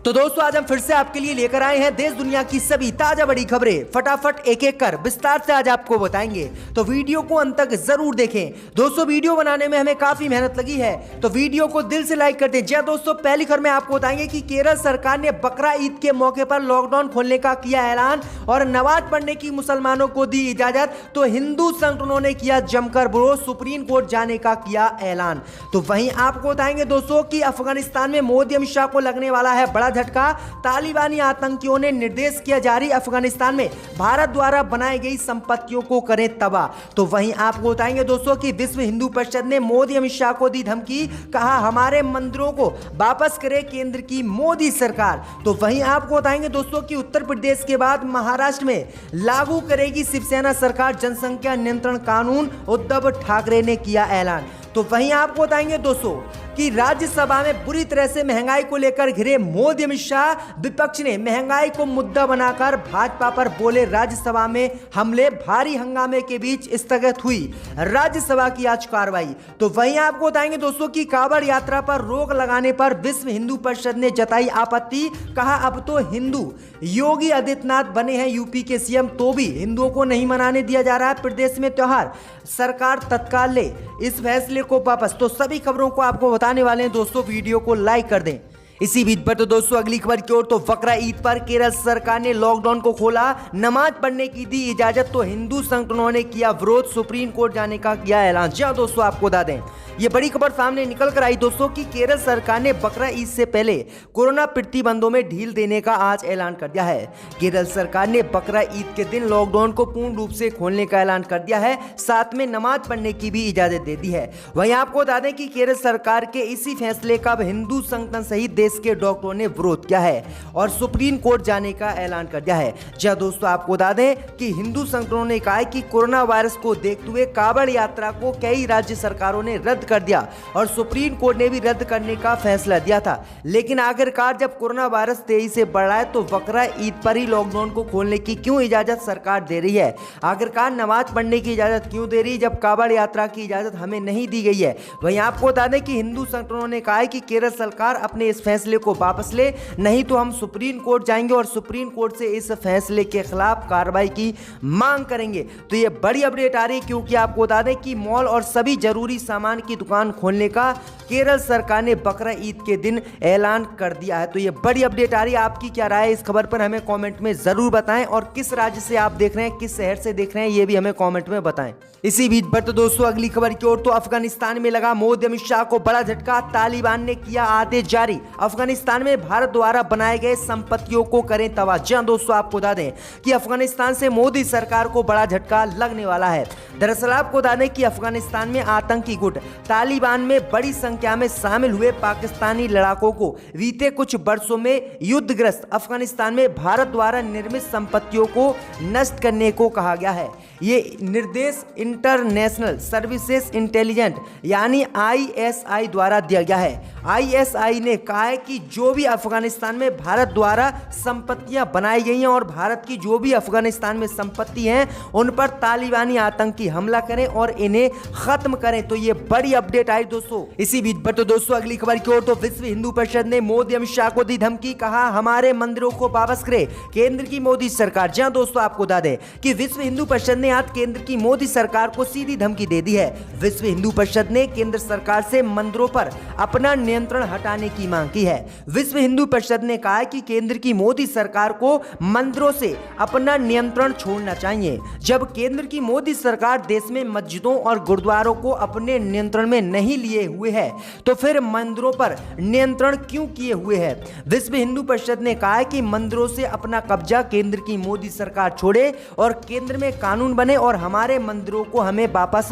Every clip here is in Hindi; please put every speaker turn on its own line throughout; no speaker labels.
तो दोस्तों आज हम फिर से आपके लिए लेकर आए हैं देश दुनिया की सभी ताजा बड़ी खबरें। फटाफट एक एक कर विस्तार से आज आपको बताएंगे, तो वीडियो को अंत तक जरूर देखें। दोस्तों वीडियो बनाने में हमें काफी मेहनत लगी है, तो वीडियो को दिल से लाइक कर दें। जी दोस्तों, पहली खबर में आपको बताएंगे कि केरल सरकार ने बकरा ईद के मौके पर लॉकडाउन खोलने का किया ऐलान और नमाज पढ़ने की मुसलमानों को दी इजाजत। तो हिंदू संगठनों ने किया जमकर विरोध, सुप्रीम कोर्ट जाने का किया ऐलान। तो वहीं आपको बताएंगे दोस्तों कि अफगानिस्तान में मोदी अमित शाह को लगने वाला है बड़ा झटका। तालिबानी आतंकियों ने निर्देश किया जारी, अफगानिस्तान में भारत द्वारा बनाई गई संपत्तियों को करें तबाह। तो वहीं आपको बताएंगे दोस्तों कि विश्व हिंदू परिषद ने मोदी अमित शाह को दी धमकी, कहा हमारे मंदिरों को वापस करे केंद्र की मोदी सरकार। तो वहीं आपको बताएंगे दोस्तों कि उत्तर प्रदेश के बाद महाराष्ट्र में लागू करेगी शिवसेना सरकार जनसंख्या नियंत्रण कानून, उद्धव ठाकरे ने किया ऐलान। तो वहीं आपको बताएंगे दोस्तों कि राज्यसभा में बुरी तरह से महंगाई को लेकर घिरे मोदी अमित शाह, विपक्ष ने महंगाई को मुद्दा बनाकर भाजपा पर बोले राज्यसभा में हमले। भारी हंगामे के बीच स्थगित हुई राज्यसभा की आज कार्रवाई। तो वहीं आपको बताएंगे दोस्तों कि कांवड़ यात्रा पर रोक लगाने पर विश्व हिंदू परिषद ने जताई आपत्ति, कहा अब तो हिंदू योगी आदित्यनाथ बने हैं यूपी के सीएम, तो भी हिंदुओं को नहीं मनाने दिया जा रहा है प्रदेश में त्योहार, सरकार तत्काल ले इस फैसले को वापस। तो सभी खबरों को आपको बताने वाले हैं दोस्तों, वीडियो को लाइक कर दें। इसी बीच पर तो दोस्तों अगली खबर की ओर, तो बकरा ईद पर केरल सरकार ने लॉकडाउन को खोला, नमाज पढ़ने की दी इजाजत। तो हिंदू संगठनों ने किया विरोध, सुप्रीम कोर्ट जाने का किया ऐलान। जी दोस्तों आपको बता दें, ये बड़ी खबर सामने निकल कर आई दोस्तों कि केरल सरकार ने बकरा ईद से पहले कोरोना प्रतिबंधों में ढील देने का आज ऐलान कर दिया है। केरल सरकार ने बकरा ईद के दिन लॉकडाउन को पूर्ण रूप से खोलने का ऐलान कर दिया है, साथ में नमाज पढ़ने की भी इजाजत दे दी है। वहीं आपको बता दें कि केरल सरकार के इसी फैसले का हिंदू संगठन सहित देश के डॉक्टरों ने विरोध किया है और सुप्रीम कोर्ट जाने का ऐलान कर दिया है। जी दोस्तों आपको बता दें कि हिंदू संगठनों ने कहा है कि कोरोना वायरस को देखते हुए कांवड़ यात्रा को कई राज्य सरकारों ने रद्द कर दिया और सुप्रीम कोर्ट ने भी रद्द करने का फैसला दिया था। लेकिन आखिरकार जब कोरोना वायरस तेजी से बढ़ रहा है तो बकरा ईद पर ही लॉकडाउन को खोलने की क्यों इजाजत सरकार दे रही है? आखिरकार नमाज पढ़ने की इजाजत क्यों दे रही है जब कांवड़ यात्रा की इजाजत हमें नहीं दी गई है? वहीं आपको बता दें कि हिंदू संगठनों ने कहा है कि केरल सरकार अपने इस फैसले को वापस ले, नहीं तो हम सुप्रीम कोर्ट जाएंगे और सुप्रीम कोर्ट से इस फैसले के खिलाफ कार्रवाई की मांग करेंगे। तो ये बड़ी अपडेट आ रही है क्योंकि आपको बता दें कि मॉल और सभी जरूरी सामान की दुकान खोलने का केरल सरकार ने बकरा ईद के दिन ऐलान कर दिया है। तो ये बड़ी अपडेट आ रही है, आपकी क्या राय है इस खबर पर हमें कमेंट में जरूर बताएं और किस राज्य से आप देख रहे हैं, किस शहर से देख रहे हैं, ये भी हमें कमेंट में बताएं। इसी बीच पर तो दोस्तों अगली खबर की ओर, तो अफगानिस्तान में लगा मोदी अमित शाह को बड़ा झटका, तालिबान ने किया आदेश जारी, अफगानिस्तान में भारत द्वारा बनाए गए संपत्तियों को करें तबाह। जी दोस्तों आपको बता दें कि अफगानिस्तान से मोदी सरकार को बड़ा झटका लगने वाला है। दरअसल आपको बता दें कि अफगानिस्तान में आतंकी गुट तालिबान में बड़ी संख्या में शामिल हुए पाकिस्तानी लड़ाकों को बीते कुछ वर्षों में युद्धग्रस्त अफगानिस्तान में भारत द्वारा निर्मित संपत्तियों को नष्ट करने को कहा गया है। ये निर्देश इंटरनेशनल सर्विसेज इंटेलिजेंस यानी ISI द्वारा दिया गया है। ISI ने कहा है कि जो भी अफगानिस्तान में भारत द्वारा संपत्तियां बनाई गई हैं और भारत की जो भी अफगानिस्तान में संपत्ति हैं उन पर तालिबानी आतंकी हमला करें और इन्हें खत्म करें। तो ये बड़ी अपडेट आई दोस्तों। इसी बीच पर तो दोस्तों अगली खबर की ओर, तो विश्व हिंदू परिषद ने मोदी अमित शाह को दी धमकी, कहा हमारे मंदिरों को वापस करे केंद्र की मोदी सरकार। जहां दोस्तों आपको बता दें कि विश्व हिंदू परिषद ने आज केंद्र की मोदी सरकार को सीधी धमकी दे दी है। विश्व हिंदू परिषद ने केंद्र सरकार से मंदिरों पर अपना नियंत्रण हटाने की मांग की है। विश्व हिंदू परिषद ने कहा है कि केंद्र की मोदी सरकार को मंदिरों से अपना नियंत्रण छोड़ना चाहिए। जब केंद्र की मोदी सरकार देश में मस्जिदों और गुरुद्वारों को अपने नियंत्रण में नहीं लिए हुए है तो फिर मंदिरों पर नियंत्रण क्यों किए हुए है? विश्व हिंदू परिषद ने कहा है कि मंदिरों से अपना कब्जा केंद्र की मोदी सरकार छोड़े और केंद्र में कानून बने और हमारे मंदिरों को हमें वापस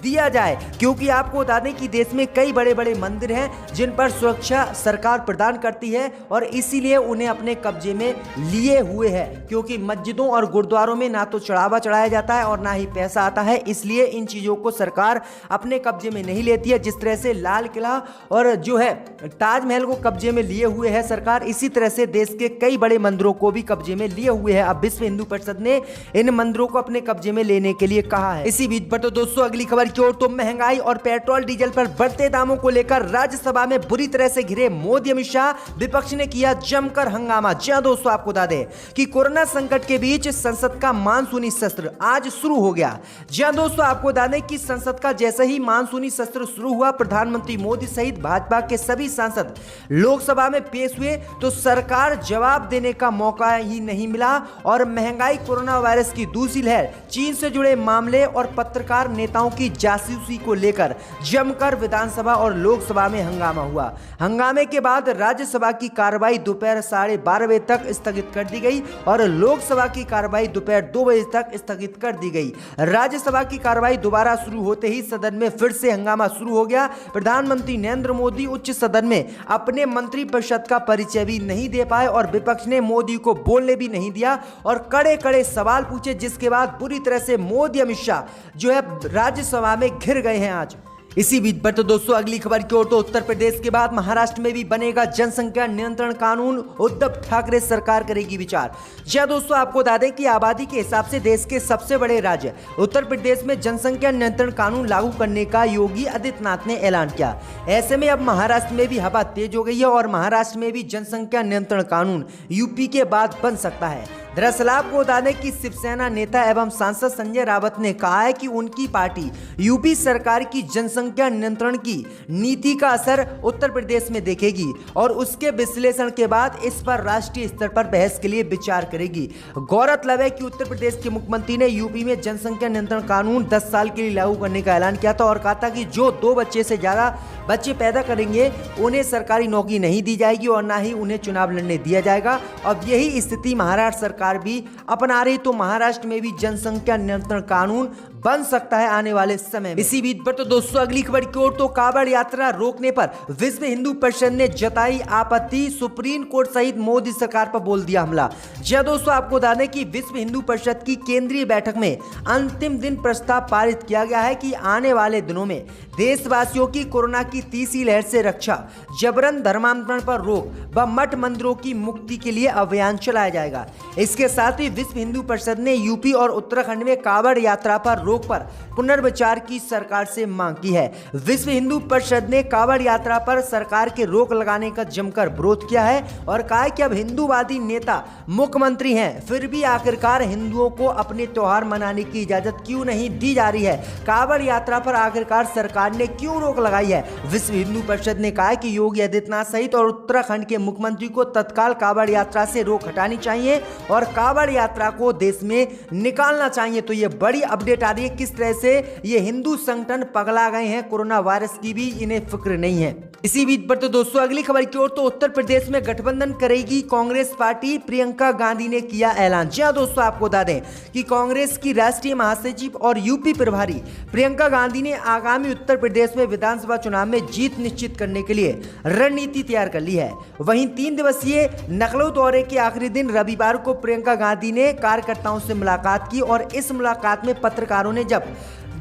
दिया जाए, क्योंकि आपको बता दें कि देश में कई बड़े बड़े मंदिर हैं जिन पर सुरक्षा सरकार प्रदान करती है और इसीलिए उन्हें अपने कब्जे में लिए हुए है, क्योंकि मस्जिदों और गुरुद्वारों में ना तो चढ़ावा चढ़ाया जाता है और ना ही पैसा आता है, इसलिए इन चीजों को सरकार अपने कब्जे में नहीं लेती है। जिस तरह से लाल किला और जो है ताजमहल को कब्जे में लिए हुए है सरकार, इसी तरह से देश के कई बड़े मंदिरों को भी कब्जे में लिए हुए है। अब विश्व हिंदू परिषद ने इन मंदिरों को अपने कब्जे कब्जे में लेने के लिए कहा है। इसी बीच पर तो दोस्तों अगली खबर की ओर, तो महंगाई और पेट्रोल डीजल पर बढ़ते दामों को लेकर राज्यसभा में बुरी तरह से घिरे मोदी अमित शाह, विपक्ष ने किया जमकर हंगामा। जी हां दोस्तों, आपको बता दें कि कोरोना संकट के बीच संसद का मानसूनी सत्र आज शुरू हो गया। जी हां दोस्तों, आपको बता दें कि संसद का जैसे ही मानसूनी सत्र शुरू हुआ, प्रधानमंत्री मोदी सहित भाजपा के सभी सांसद लोकसभा में पेश हुए तो सरकार जवाब देने का मौका ही नहीं मिला और महंगाई, कोरोना वायरस की दूसरी लहर, चीन से जुड़े मामले और पत्रकार नेताओं की जासूसी को लेकर जमकर विधानसभा और लोकसभा में हंगामा हुआ। हंगामे के बाद राज्यसभा की कार्रवाई दोपहर 12:30 बजे तक स्थगित कर दी गई और लोकसभा की कार्रवाई दोपहर 2 बजे तक स्थगित कर दी गई। राज्यसभा की कार्रवाई दोबारा शुरू होते ही सदन में फिर से हंगामा शुरू हो गया। प्रधानमंत्री नरेंद्र मोदी उच्च सदन में अपने मंत्रिपरिषद का परिचय भी नहीं दे पाए और विपक्ष ने मोदी को बोलने भी नहीं दिया और कड़े कड़े सवाल पूछे, जिसके बाद बुरी तरह से मोदी अमित शाह जो है राज्यसभा में घिर गए हैं आज। इसी बीच पर तो दोस्तों अगली खबर की ओर, तो उत्तर प्रदेश के बाद महाराष्ट्र में भी बनेगा जनसंख्या नियंत्रण कानून, उद्धव ठाकरे सरकार करेगी विचार। जी हां दोस्तों, आपको बता दें कि आबादी के हिसाब से देश के सबसे बड़े राज्य उत्तर प्रदेश में जनसंख्या नियंत्रण कानून लागू करने का योगी आदित्यनाथ ने ऐलान किया। ऐसे में अब महाराष्ट्र में भी हवा तेज हो गई है और महाराष्ट्र में भी जनसंख्या नियंत्रण कानून यूपी के बाद बन सकता है। दरअसल आपको बता दें कि शिवसेना नेता एवं सांसद संजय रावत ने कहा है कि उनकी पार्टी यूपी सरकार की जनसंख्या नियंत्रण की नीति का असर उत्तर प्रदेश में देखेगी और उसके विश्लेषण के बाद इस पर राष्ट्रीय स्तर पर बहस के लिए विचार करेगी। गौरतलब है कि उत्तर प्रदेश के मुख्यमंत्री ने यूपी में जनसंख्या नियंत्रण कानून 10 साल के लिए लागू करने का ऐलान किया था और कहा था कि जो 2 बच्चे से ज्यादा बच्चे पैदा करेंगे उन्हें सरकारी नौकरी नहीं दी जाएगी और ना ही उन्हें चुनाव लड़ने दिया जाएगा। अब यही स्थिति महाराष्ट्र सरकार भी अपना रही, तो महाराष्ट्र में भी जनसंख्या नियंत्रण कानून बन सकता है आने वाले समय में। इसी बीच पर तो दोस्तों अगली खबर की ओर, तो कांवड़ यात्रा रोकने पर विश्व हिंदू परिषद ने जताई आपत्ति, सुप्रीम कोर्ट सहित मोदी सरकार पर बोल दिया हमला। जी हां दोस्तों, आपको बता दें कि विश्व हिंदू परिषद की केंद्रीय बैठक में अंतिम दिन प्रस्ताव पारित किया गया है कि आने वाले दिनों में देशवासियों की कोरोना की तीसरी लहर से रक्षा, जबरन धर्मांतरण पर रोक व मठ मंदिरों की मुक्ति के लिए अभियान चलाया जाएगा। इसके साथ ही विश्व हिंदू परिषद ने यूपी और उत्तराखंड में कांवड़ यात्रा पर रोक पर पुनर्विचार की सरकार से मांग की है। विश्व हिंदू परिषद ने कांवड़ यात्रा पर सरकार के रोक लगाने का जमकर विरोध किया है और कहा है कि अब हिंदूवादी नेता मुख्यमंत्री हैं, फिर भी आखिरकार हिंदुओं को अपने त्योहार मनाने की इजाजत क्यों नहीं दी जा रही है। कांवड़ यात्रा पर आखिरकार सरकार ने क्यों रोक लगाई है। विश्व हिंदू परिषद ने कहा है कि योगी आदित्यनाथ सहित और उत्तराखंड के मुख्यमंत्री को तत्काल कांवड़ यात्रा से रोक हटानी चाहिए और कांवड़ यात्रा को देश में निकालना चाहिए। तो ये बड़ी अपडेट आ रही है किस तरह से ये हिंदू संगठन पगला गए हैं, कोरोना वायरस की भी इन्हें फिक्र नहीं है। इसी बीच पर तो दोस्तों अगली खबर की ओर, तो उत्तर प्रदेश में गठबंधन करेगी कांग्रेस पार्टी, प्रियंका गांधी ने किया ऐलान। जी हां दोस्तों, आपको बता दें कि कांग्रेस की राष्ट्रीय महासचिव और यूपी प्रभारी प्रियंका गांधी ने आगामी उत्तर प्रदेश में विधानसभा चुनाव में जीत निश्चित करने के लिए रणनीति तैयार कर ली है। वहीं 3 दिवसीय लखनऊ दौरे के आखिरी दिन रविवार को प्रियंका गांधी ने कार्यकर्ताओं से मुलाकात की और इस मुलाकात में पत्रकारों ने जब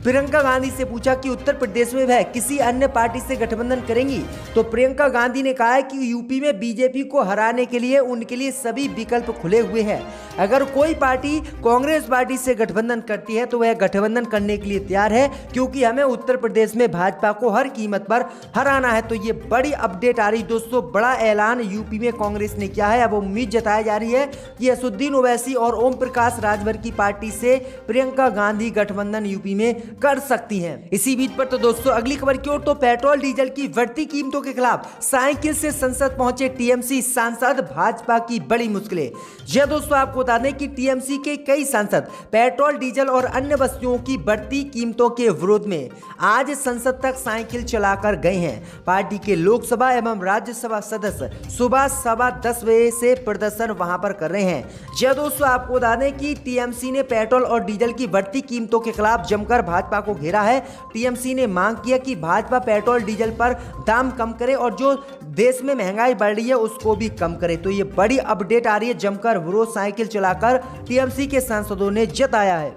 प्रियंका गांधी से पूछा कि उत्तर प्रदेश में वह किसी अन्य पार्टी से गठबंधन करेंगी, तो प्रियंका गांधी ने कहा है कि यूपी में बीजेपी को हराने के लिए उनके लिए सभी विकल्प खुले हुए हैं। अगर कोई पार्टी कांग्रेस पार्टी से गठबंधन करती है तो वह गठबंधन करने के लिए तैयार है, क्योंकि हमें उत्तर प्रदेश में भाजपा को हर कीमत पर हराना है। तो ये बड़ी अपडेट आ रही दोस्तों, बड़ा ऐलान यूपी में कांग्रेस ने किया है। अब उम्मीद जताई जा रही है कि असदुद्दीन ओवैसी और ओम प्रकाश राजभर की पार्टी से प्रियंका गांधी गठबंधन यूपी में कर सकती हैं। इसी बीच पर तो दोस्तों अगली खबर की ओर, तो पेट्रोल डीजल की बढ़ती कीमतों के खिलाफ साइकिल से संसद पहुंचे टीएमसी सांसद, भाजपा की बड़ी मुश्किलें। जी दोस्तों, आपको बता दें कि टीएमसी के कई सांसद पेट्रोल डीजल और अन्य वस्तुओं की बढ़ती कीमतों के विरोध में आज संसद तक साइकिल चलाकर गए हैं। पार्टी के लोकसभा एवं राज्यसभा सदस्य सुबह 10:15 बजे से प्रदर्शन वहां पर कर रहे हैं। जी दोस्तों, आपको बता दें कि टीएमसी ने पेट्रोल और डीजल की बढ़ती कीमतों के खिलाफ जमकर भाजपा को घेरा है। टीएमसी ने मांग किया कि भाजपा पेट्रोल डीजल पर दाम कम करे और जो देश में महंगाई बढ़ रही है उसको भी कम करे। तो ये बड़ी अपडेट आ रही है, जमकर विरोध साइकिल चलाकर टीएमसी के सांसदों ने जताया है।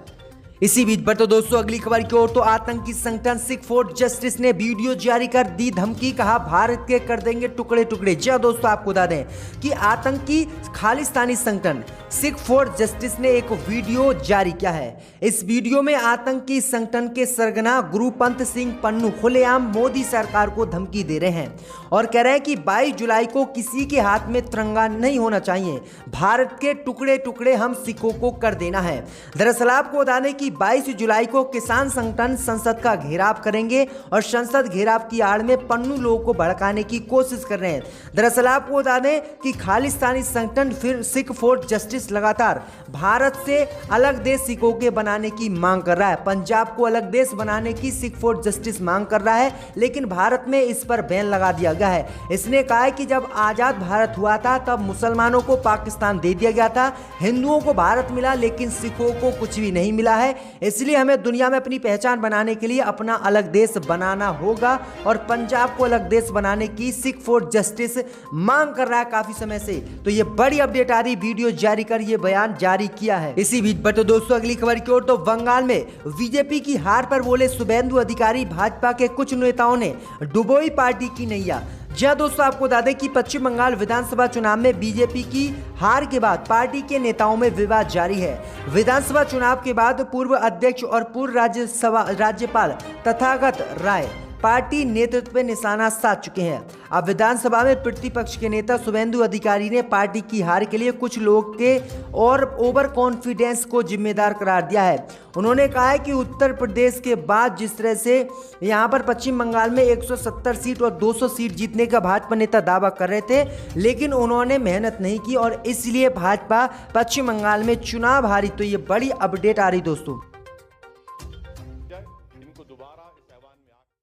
इसी बीच पर तो दोस्तों अगली खबर की ओर, तो आतंकी संगठन सिख फॉर जस्टिस ने वीडियो जारी कर दी धमकी, कहा भारत के कर देंगे टुकड़े टुकड़े। जी दोस्तों, आपको बता दें कि आतंकी खालिस्तानी संगठन सिख फॉर जस्टिस ने एक वीडियो जारी किया है। इस वीडियो में आतंकी संगठन के सरगना गुरुपंत सिंह पन्नू खुलेआम मोदी सरकार को धमकी दे रहे हैं और कह रहे हैं कि 22 जुलाई को किसी के हाथ में तिरंगा नहीं होना चाहिए, भारत के टुकड़े टुकड़े हम सिखों को कर देना है। दरअसल आपको बता दें कि 22 जुलाई को किसान संगठन संसद का घेराव करेंगे और संसद घेराव की आड़ में पन्नू लोगों को भड़काने की कोशिश कर रहे हैं। दरअसल आपको बता दें कि खालिस्तानी संगठन फिर सिख फॉर जस्टिस लगातार भारत से अलग देश सिखों के बनाने की मांग कर रहा है। पंजाब को अलग देश बनाने की सिख फॉर जस्टिस मांग कर रहा है, लेकिन भारत में इस पर बैन लगा दिया गया है। इसने कहा है कि जब आजाद भारत हुआ था तब मुसलमानों को पाकिस्तान दे दिया गया था, हिंदुओं को भारत मिला, लेकिन सिखों को कुछ भी नहीं मिला है। इसलिए हमें दुनिया में अपनी पहचान बनाने के लिए अपना अलग देश बनाना होगा और पंजाब को अलग देश बनाने की सिख फॉर जस्टिस मांग कर रहा है काफी समय से। तो ये बड़ी अपडेट आ रही, वीडियो जारी कर ये बयान जारी किया है। इसी बीच पर तो दोस्तों अगली खबर की ओर, तो बंगाल में बीजेपी की हार पर बोले शुभेंदु अधिकारी, भाजपा के कुछ नेताओं ने डुबोई पार्टी की नैया। जी हाँ दोस्तों, आपको बता दें कि पश्चिम बंगाल विधानसभा चुनाव में बीजेपी की हार के बाद पार्टी के नेताओं में विवाद जारी है। विधानसभा चुनाव के बाद पूर्व अध्यक्ष और पूर्व राज्यपाल तथागत राय पार्टी नेतृत्व पे निशाना साध चुके हैं। अब विधानसभा में प्रतिपक्ष के नेता शुभेंदु अधिकारी ने पार्टी की हार के लिए कुछ लोग के और ओवर कॉन्फिडेंस को जिम्मेदार करार दिया है। उन्होंने कहा है कि उत्तर प्रदेश के बाद जिस तरह से यहां पर पश्चिम बंगाल में 170 सीट और 200 सीट जीतने का भाजपा नेता दावा कर रहे थे, लेकिन उन्होंने मेहनत नहीं की और इसलिए भाजपा पश्चिम बंगाल में चुनाव हारी। तो ये बड़ी अपडेट आ रही दोस्तों।